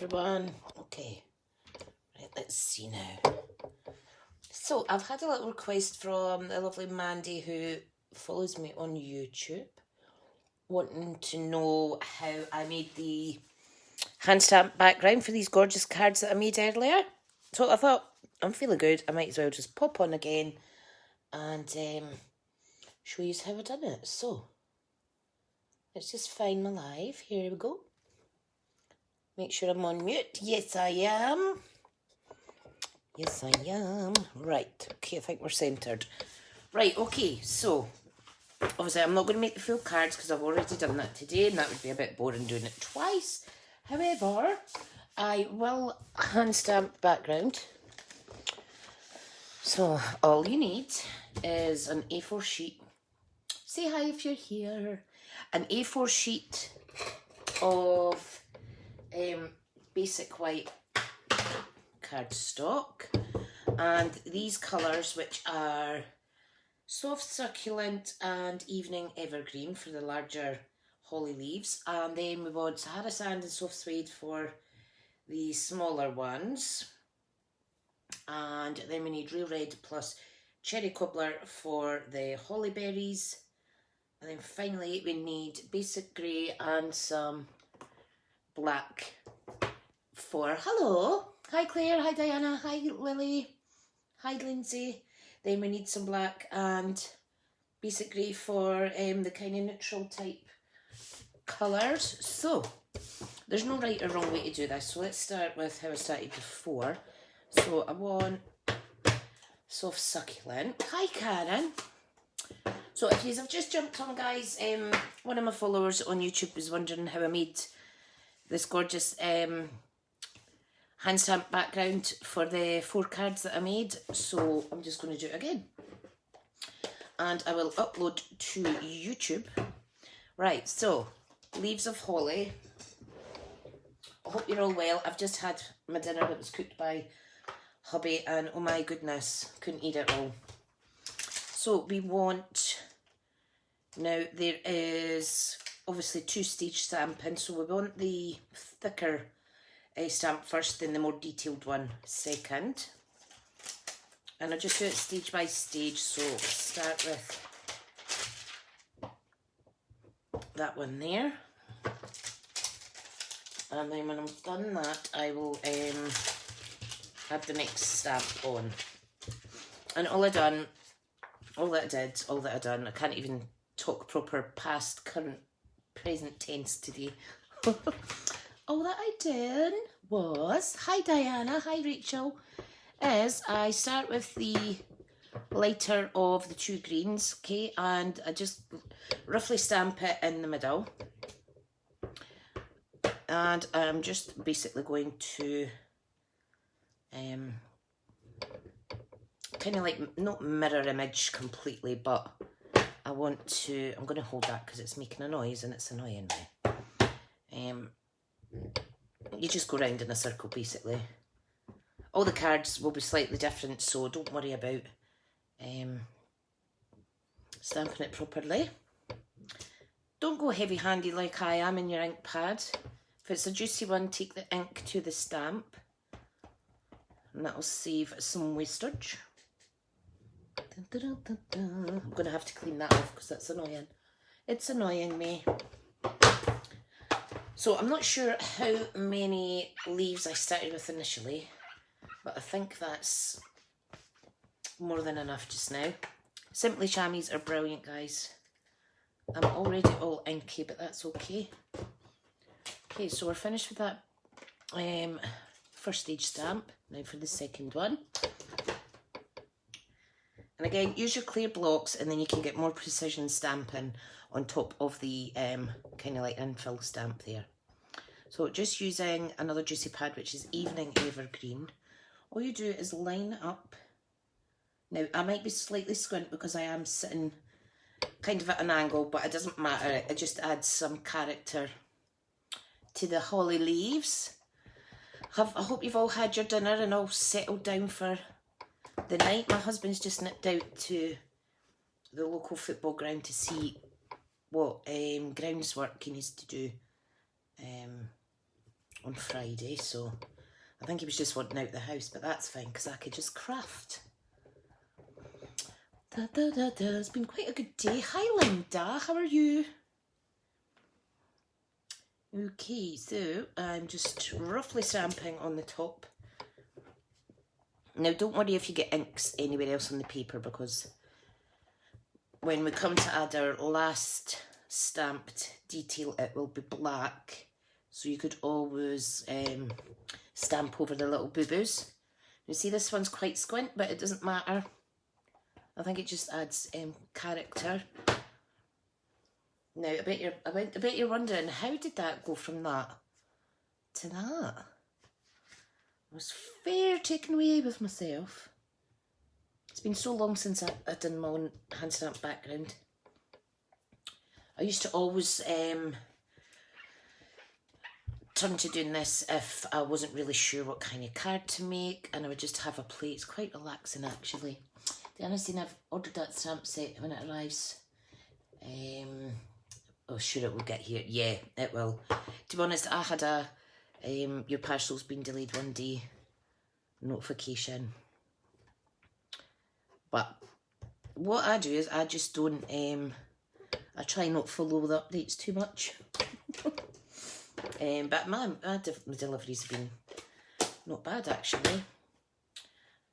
everyone. Okay, right, let's see now. So I've had a little request from the lovely Mandy who follows me on YouTube, wanting to know how I made the hand stamp background for these gorgeous cards that I made earlier. So I thought, I'm feeling good, I might as well just pop on again and show you how I've done it. So let's just find my live. Here we go. Make sure I'm on mute. Yes, I am. Yes, I am. Right. Okay, I think we're centred. Right, okay, so obviously I'm not going to make the full cards because I've already done that today and that would be a bit boring doing it twice. However, I will hand stamp background. So all you need is an A4 sheet. Say hi if you're here. An A4 sheet of basic white cardstock, and these colours, which are soft succulent and evening evergreen for the larger holly leaves, and then we want Sahara sand and soft suede for the smaller ones, and then we need real red plus cherry cobbler for the holly berries, and then finally we need basic grey and some black for hello. Hi Claire, hi Diana, hi Lily, hi Lindsay. Then we need some black and basic grey for the kind of neutral type colours. So there's no right or wrong way to do this. So let's start with how I started before. So I want soft succulent. Hi Karen. So if you have just jumped on, guys, one of my followers on YouTube was wondering how I made this gorgeous hand stamp background for the 4 cards that I made. So I'm just going to do it again. And I will upload to YouTube. Right, so leaves of holly. I hope you're all well. I've just had my dinner that was cooked by hubby and oh my goodness, couldn't eat it all. So we want, now there is obviously 2-stage stamping, so we want the thicker stamp first, then the more detailed one second. And I'll just do it stage by stage, so start with that one there. And then when I'm done that, I will add the next stamp on. And all I done, I can't even talk proper past, current, present tense today. All that I did was, hi Diana, hi Rachel, is I start with the lighter of the 2 greens, okay, and I just roughly stamp it in the middle. And I'm just basically going to kind of like, not mirror image completely, but I want to, I'm going to hold that because it's making a noise and it's annoying me. You just go round in a circle basically. All the cards will be slightly different, so don't worry about stamping it properly. Don't go heavy handed like I am in your ink pad. If it's a juicy one, take the ink to the stamp and that'll save some wastage. I'm going to have to clean that off because that's annoying. It's annoying me. So I'm not sure how many leaves I started with initially, but I think that's more than enough just now. Simply Chamois are brilliant, guys. I'm already all inky, but that's okay. Okay, so we're finished with that first stage stamp. Now for the second one. And again, use your clear blocks and then you can get more precision stamping on top of the kind of like infill stamp there. So just using another juicy pad, which is Evening Evergreen, all you do is line up. Now, I might be slightly squint because I am sitting kind of at an angle, but it doesn't matter. It just adds some character to the holly leaves. I hope you've all had your dinner and all settled down for the night. My husband's just nipped out to the local football ground to see what grounds work he needs to do on Friday, so I think he was just wanting out the house, but that's fine because I could just craft. It's been quite a good day. Hi Linda, how are you? Okay, so I'm just roughly stamping on the top. Now don't worry if you get inks anywhere else on the paper, because when we come to add our last stamped detail it will be black, so you could always stamp over the little boo-boos. You see this one's quite squint, but it doesn't matter. I think it just adds character. Now, I bet you're wondering, how did that go from that to that? I was fair taken away with myself. It's been so long since I've done my own hand stamp background. I used to always turn to doing this if I wasn't really sure what kind of card to make, and I would just have a play. It's quite relaxing actually. The honest thing, I've ordered that stamp set when it arrives. Oh, sure it will get here. Yeah, it will. To be honest, I had a your parcel's been delayed one day notification. But what I do is I just don't, I try not to follow the updates too much. But my deliveries have been not bad actually.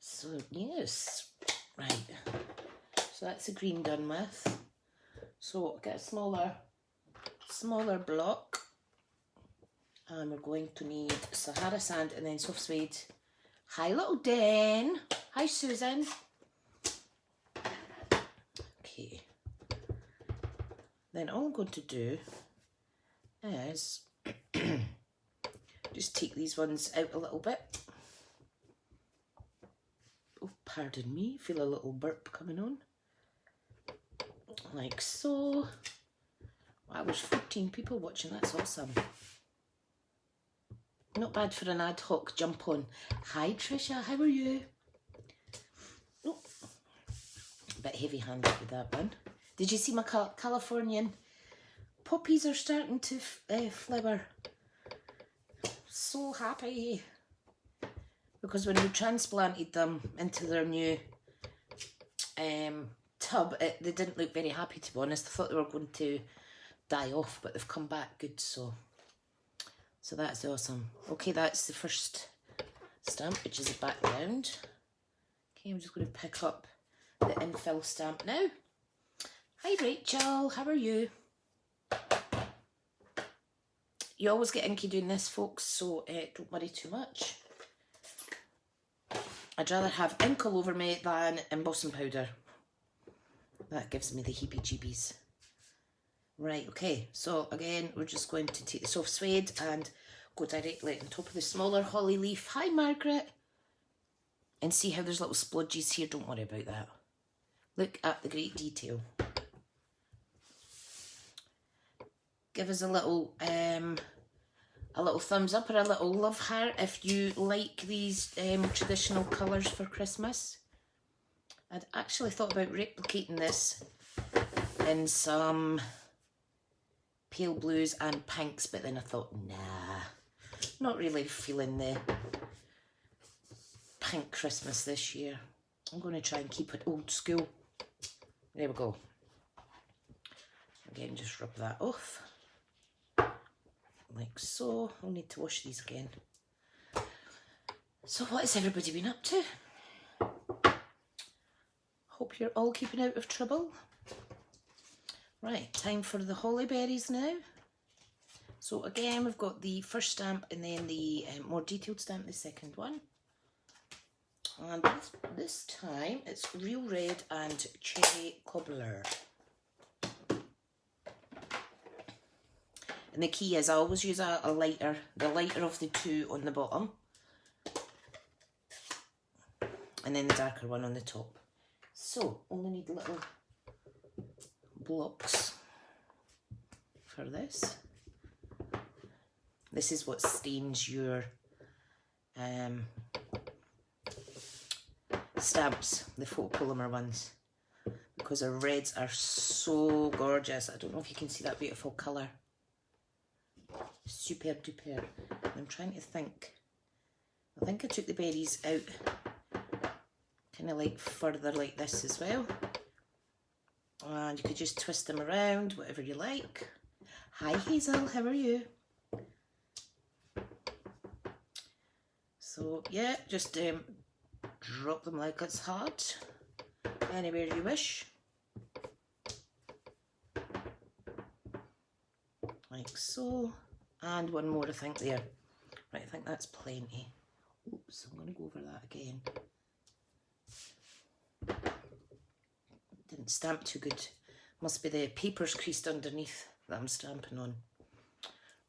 So yes, right. So that's the green done with. So I'll get a smaller block, and we're going to need Sahara sand and then soft suede. Hi little Den. Hi Susan. Okay. Then all I'm going to do is just take these ones out a little bit. Oh, pardon me, feel a little burp coming on. Like so. Wow, there's 14 people watching, that's awesome. Not bad for an ad hoc jump on. Hi Trisha, how are you? Oh, a bit heavy handed with that one. Did you see my Californian poppies are starting to flower? So happy. Because when we transplanted them into their new tub, they didn't look very happy, to be honest. I thought they were going to die off, but they've come back good, so that's awesome. Okay, that's the first stamp, which is a background. Okay, I'm just going to pick up the infill stamp now. Hi Rachel, how are you? You always get inky doing this, folks, so don't worry too much. I'd rather have ink all over me than embossing powder. That gives me the heebie-jeebies. Right, okay, so again, we're just going to take the soft suede and go directly on top of the smaller holly leaf. Hi Margaret. And see how there's little splodges here? Don't worry about that. Look at the great detail. Give us a little thumbs up or a little love heart if you like these traditional colours for Christmas. I'd actually thought about replicating this in some pale blues and pinks, but then I thought, nah, not really feeling the pink Christmas this year. I'm going to try and keep it old school. There we go. Again, just rub that off. Like so. I'll need to wash these again. So what has everybody been up to? Hope you're all keeping out of trouble. Right, time for the holly berries now. So again, we've got the first stamp and then the more detailed stamp, the second one. And this time it's real red and cherry cobbler. And the key is I always use a lighter, the lighter of the two on the bottom. And then the darker one on the top. So, only need little blocks for this. This is what stains your stamps, the photopolymer ones. Because our reds are so gorgeous. I don't know if you can see that beautiful colour. Super duper. I'm trying to think. I think I took the berries out kind of like further like this as well. And you could just twist them around, whatever you like. Hi Hazel, how are you? So yeah, just drop them like it's hot, anywhere you wish. Like so. And one more I think there. Right, I think that's plenty. Oops, I'm going to go over that again. Didn't stamp too good. Must be the papers creased underneath that I'm stamping on.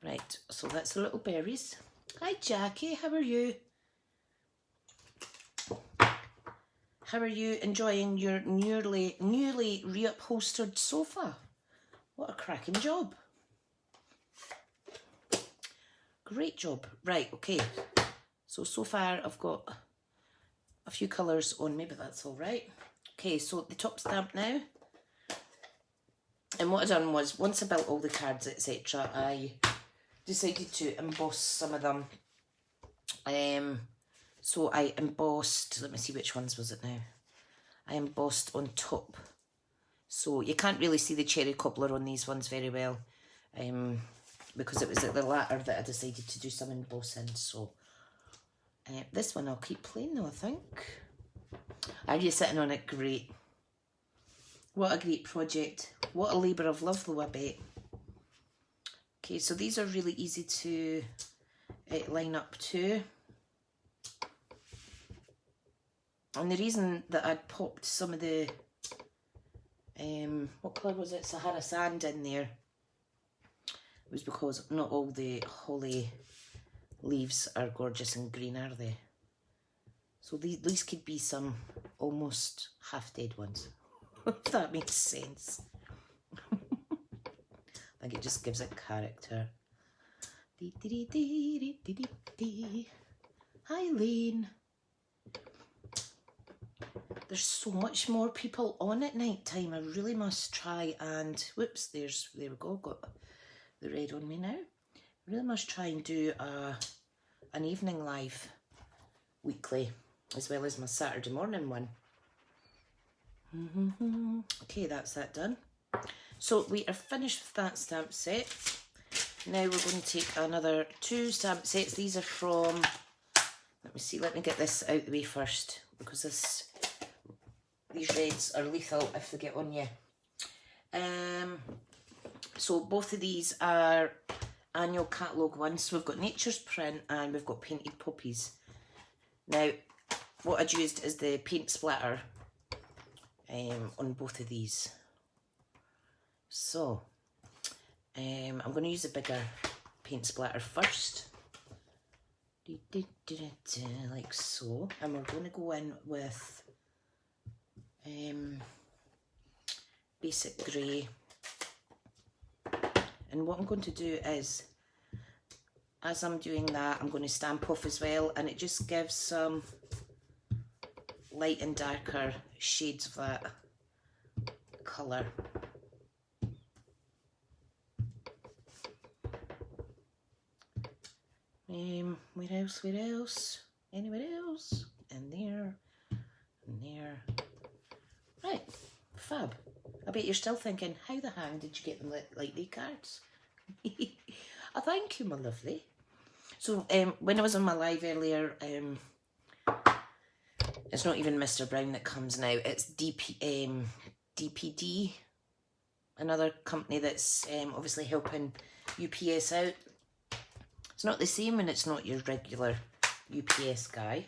Right, so that's the little berries. Hi Jackie, how are you? How are you enjoying your newly reupholstered sofa? What a cracking job. Great job. Right, okay. So far I've got a few colours on me, but that's all right. Okay, so the top stamp now. And what I done was, once I built all the cards, etc., I decided to emboss some of them. So I embossed, let me see which ones was it now. I embossed on top. So you can't really see the cherry cobbler on these ones very well. Because it was at the latter that I decided to do some embossing. So this one I'll keep plain though, I think. Are you sitting on it? Great. What a great project. What a labour of love though, I bet. Okay, so these are really easy to line up too. And the reason that I'd popped some of the, what colour was it, Sahara Sand in there, was because not all the holly leaves are gorgeous and green, are they? So these could be some almost half-dead ones, if that makes sense. I think it just gives it character. Hi, Lane. There's so much more people on at night time. I really must try and, whoops, there we go, got the red on me now. I really must try and do an evening live weekly, as well as my Saturday morning one. Okay, that's that done. So we are finished with that stamp set. Now we're going to take another 2 stamp sets. These are from, let me see, let me get this out the way first, because these reds are lethal if they get on you. So both of these are annual catalogue ones. So we've got Nature's Print and we've got Painted Poppies. Now, what I'd used is the paint splatter on both of these. So, I'm going to use a bigger paint splatter first. Like so. And we're going to go in with basic grey, and what I'm going to do is, as I'm doing that, I'm going to stamp off as well, and it just gives some light and darker shades of that colour. Where else, anywhere else, and there, and there. Right, fab. I bet you're still thinking, how the hang did you get them like these cards? Oh, thank you, my lovely. So, when I was on my live earlier, it's not even Mr. Brown that comes now, it's DPD, another company that's obviously helping UPS out. It's not the same and it's not your regular UPS guy.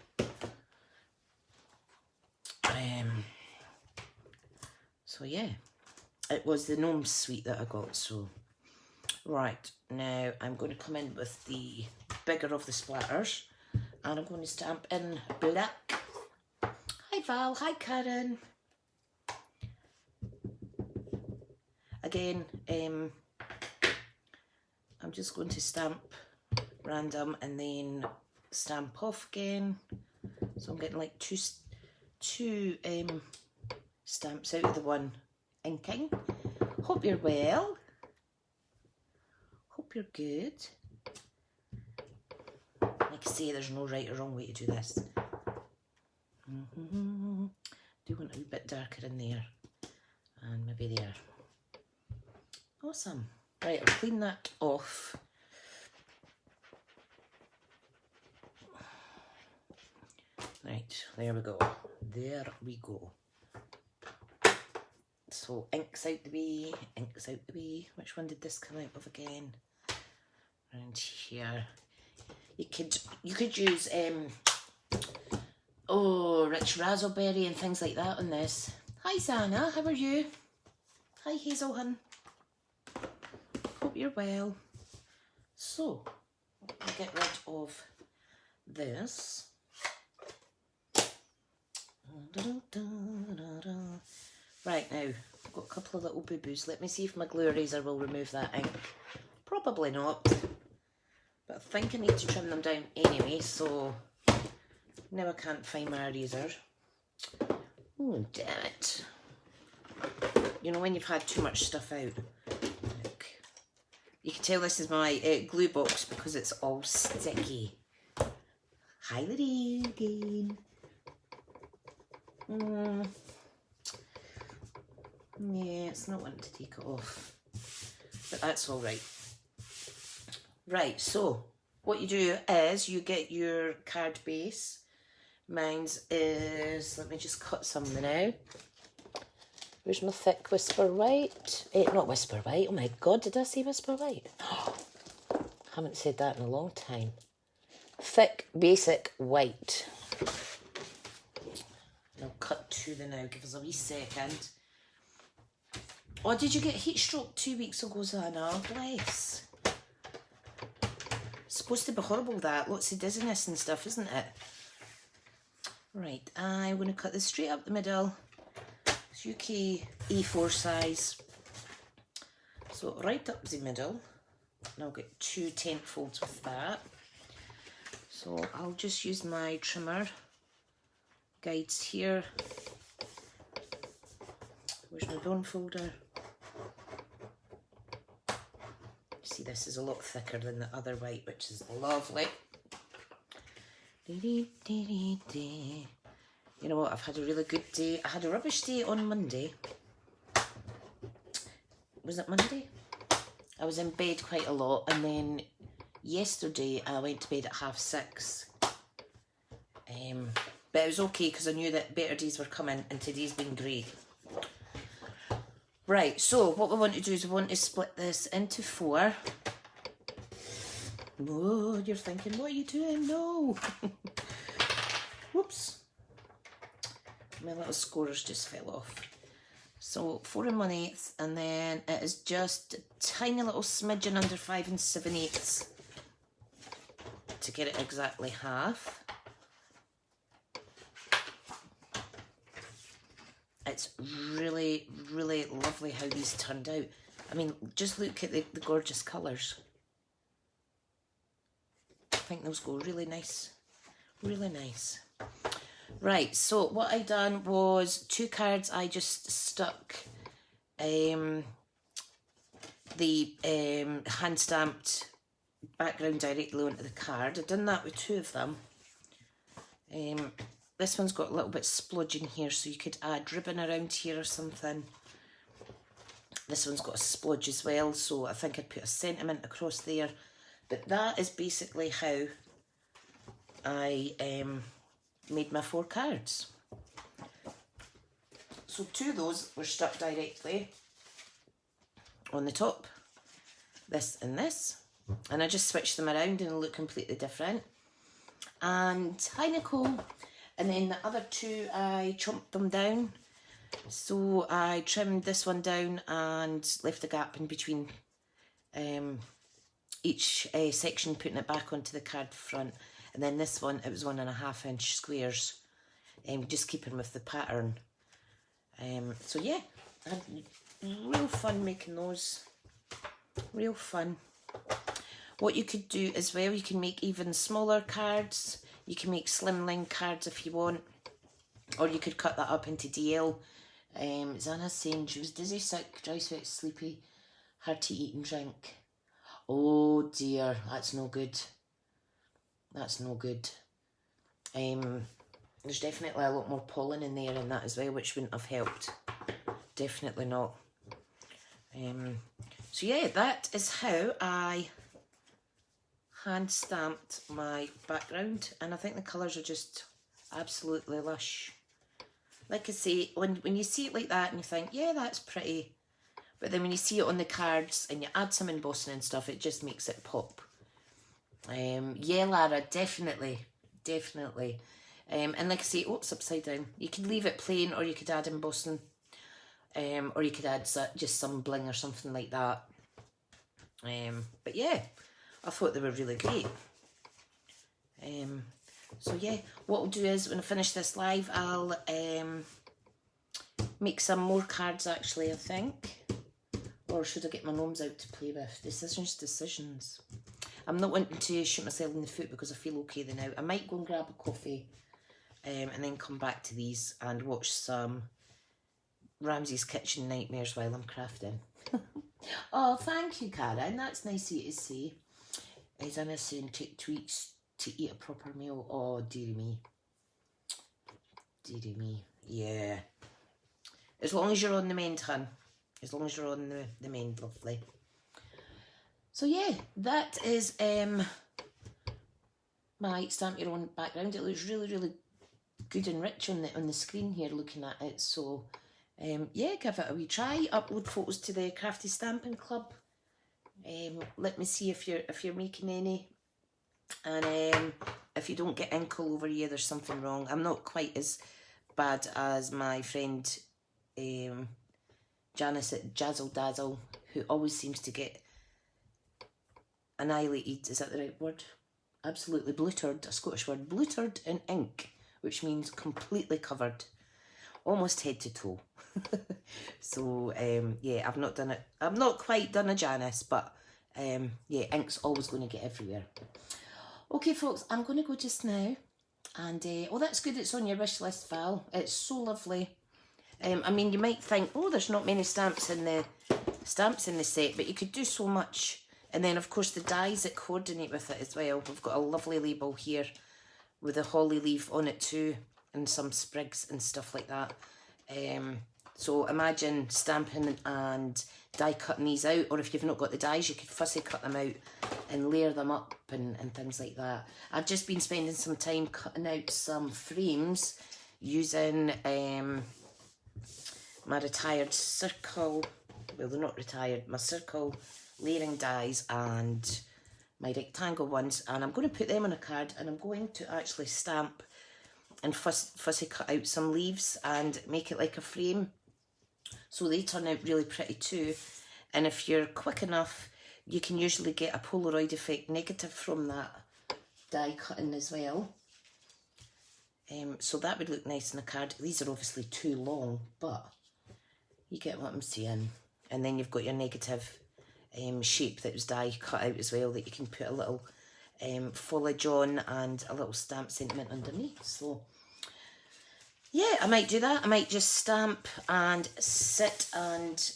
So yeah, it was the Gnome Suite that I got. So right, now I'm going to come in with the bigger of the splatters, and I'm going to stamp in black. Hi Val, hi Karen. Again, I'm just going to stamp random and then stamp off again. So I'm getting like two stamps out of the one inking. Hope you're well. Hope you're good. Like I say, there's no right or wrong way to do this. Do want a wee bit darker in there. And maybe there. Awesome. Right, I'll clean that off. Right, there we go. There we go. So inks out the way, inks out the way. Which one did this come out of again? Around here. You could use rich raspberry and things like that on this. Hi Sana, how are you? Hi Hazel hun. Hope you're well. So I'll get rid of this. Right, now I've got a couple of little boo-boos. Let me see if my glue eraser will remove that ink. Probably not, but I think I need to trim them down anyway, so now I can't find my eraser. Oh, damn it. You know when you've had too much stuff out. Look. You can tell this is my glue box because it's all sticky. Hi, Lydia again. Yeah, it's not wanting to take it off, but that's all right. Right, so what you do is you get your card base. Mine's is, let me just cut some now. Where's my thick Whisper White? Not Whisper White, oh my god, did I say Whisper White? Haven't said that in a long time. Thick Basic White. I'll cut to the now, give us a wee second. Oh, did you get heat stroke 2 weeks ago, Zana? Bless. It's supposed to be horrible, that. Lots of dizziness and stuff, isn't it? Right, I'm going to cut this straight up the middle. It's UK A4 size. So right up the middle. And I'll get 2 tent folds with that. So I'll just use my trimmer guides here. Where's my bone folder? See, this is a lot thicker than the other white, which is lovely. You know what, I've had a really good day. I had a rubbish day on Monday. Was it Monday? I was in bed quite a lot, and then yesterday I went to bed at 6:30. But it was okay because I knew that better days were coming, and today's been great. Right, so what we want to do is we want to split this into 4. Oh, you're thinking, what are you doing? No. Whoops. My little scorers just fell off. So 4 1/8, and then it is just a tiny little smidgen under 5 7/8 to get it exactly half. It's really, really lovely how these turned out. I mean, just look at the gorgeous colours. I think those go really nice. Really nice. Right, so what I done was 2 cards I just stuck the hand-stamped background directly onto the card. I've done that with 2 of them. This one's got a little bit splodge in here, so you could add ribbon around here or something. This one's got a splodge as well, so I think I'd put a sentiment across there. But that is basically how I made my 4 cards. So 2 of those were stuck directly on the top. This and this. And I just switched them around and look completely different. And hi Nicole. And then the other 2, I chomped them down. So I trimmed this one down and left a gap in between each section, putting it back onto the card front. And then this one, it was 1.5 inch squares, just keeping with the pattern. So yeah, I had real fun making those. Real fun. What you could do as well, you can make even smaller cards. You can make slimline cards if you want, or you could cut that up into DL. Zana's saying she was dizzy, sick, dry, sweat, sleepy, hard to eat and drink. Oh dear, that's no good. That's no good. There's definitely a lot more pollen in there and that as well, which wouldn't have helped. Definitely not. So yeah, that is how I hand stamped my background, and I think the colours are just absolutely lush. Like I say, when you see it like that and you think, yeah, that's pretty, but then when you see it on the cards and you add some embossing and stuff, it just makes it pop. Yeah, Lara, definitely. And like I say, oops, upside down. You could leave it plain, or you could add embossing, or you could add just some bling or something like that. But yeah, I thought they were really great. So yeah, what we'll do is when I finish this live, I'll make some more cards actually, I think. Or should I get my gnomes out to play with? Decisions. I'm not wanting to shoot myself in the foot because I feel okay now. I might go and grab a coffee and then come back to these and watch some Ramsay's Kitchen Nightmares while I'm crafting. Oh, thank you, Karen. That's nice of you to say. Is Anna saying take 2 weeks to eat a proper meal? Oh, dearie me. Dearie me. Yeah. As long as you're on the mend, hun. As long as you're on the mend, lovely. So yeah, that is my Stamp Your Own background. It looks really, really good and rich on the screen here looking at it. So yeah, give it a wee try. Upload photos to the Crafty Stamping Club. Let me see if you're making any. And if you don't get ink all over you, there's something wrong. I'm not quite as bad as my friend Janice at Jazzle Dazzle, who always seems to get annihilated, is that the right word? Absolutely bluttered, a Scottish word, bluttered in ink, which means completely covered, almost head to toe. So yeah, I've not done it. I've not quite done a Janice, but yeah, ink's always going to get everywhere. Okay, folks, I'm going to go just now, and oh, that's good. It's on your wish list, Val. It's so lovely. I mean, you might think, oh, there's not many stamps in the set, but you could do so much. And then, of course, the dies that coordinate with it as well. We've got a lovely label here with a holly leaf on it too, and some sprigs and stuff like that. So imagine stamping and die cutting these out, or if you've not got the dies, you could fussy cut them out and layer them up and things like that. I've just been spending some time cutting out some frames using my retired circle, well, they're not retired, my circle layering dies and my rectangle ones, and I'm going to put them on a card, and I'm going to actually stamp and fussy cut out some leaves and make it like a frame, so they turn out really pretty too. And if you're quick enough, you can usually get a Polaroid effect negative from that die cutting as well. So that would look nice in a card. These are obviously too long, but you get what I'm saying. And then you've got your negative shape that was die cut out as well, that you can put a little foliage on and a little stamp sentiment underneath. So yeah, I might do that. I might just stamp and sit and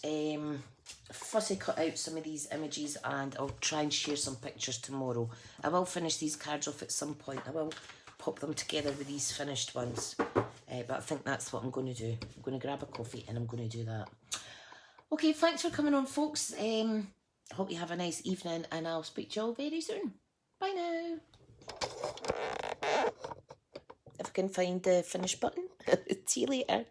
fussy cut out some of these images, and I'll try and share some pictures tomorrow. I will finish these cards off at some point. I will pop them together with these finished ones, but I think that's what I'm going to do. I'm going to grab a coffee and I'm going to do that. Okay, thanks for coming on, folks. I hope you have a nice evening, and I'll speak to you all very soon. Bye now. If I can find the finish button. See you later.